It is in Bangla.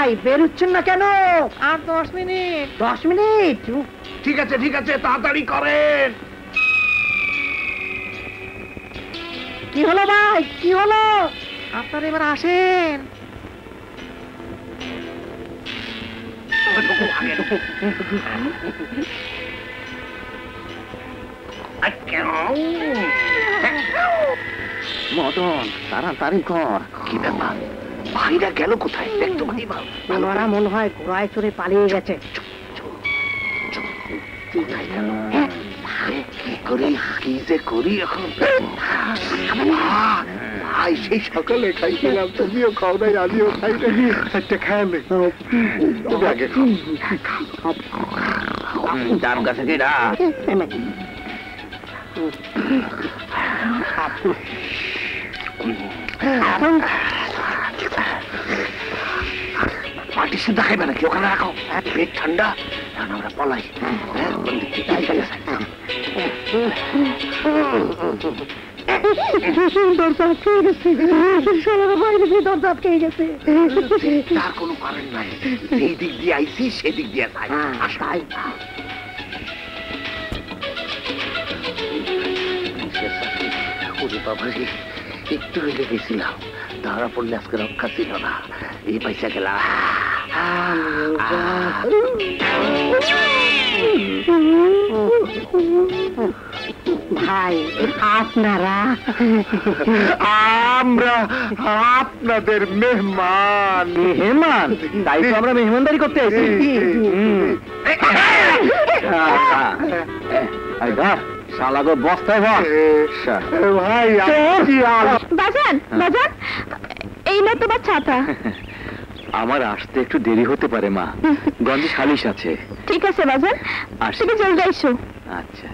ভাই বেরোচ্ছেন না কেন? আর 10 মিনিট। 10 মিনিট? ঠিক আছে তাড়াতাড়ি করেন। কি হলো ভাই, কি হলো? আপনারা এবার আসেন। মদন তাড়াতাড়ি কর। কি ব্যাপার, ভাইরা গেল কোথায়? দেখতো ভাই, ওনারা মনে হয় ঘোড়ায় চড়ে পালিয়ে গেছে। কি যে করি এখন? ভাই সেই সকালে খাইছিলাম, তুমিও খাও নাই, আমিও খাই নাই। একটা খেয়ালে তুমি আগে ডাব গাছে কি না পাটি সিদ্ধা খাইবে নাকি? ওখানে রাখো, পেট ঠান্ডা। আমরা পলাই। দরজা খেয়ে গেছে, বাইরে দরজা খেয়ে গেছে। তার কোনো কারণ নাই, এই দিক দিয়ে আইসি সেদিক দিয়ে যাই। একটু হইলে গেছিলাম, ধরা পড়লে আজকে রক্ষা ছিল না। এই পয়সা গেলাম। ভাই আপনারা? আমরা আপনাদের মেহমান। মেহমান? তাই তো আমরা মেহমানদারি করতে এসেছি। শালাগো বস্তায় ভাই। বাজান বাজান, এই না তোমার ছাতা। আমার আসতে একটু দেরি হতে পারে মা, গঞ্জে সালিশ আছে। ঠিক আছে বাজান, তুমি জলদি এসো। আচ্ছা।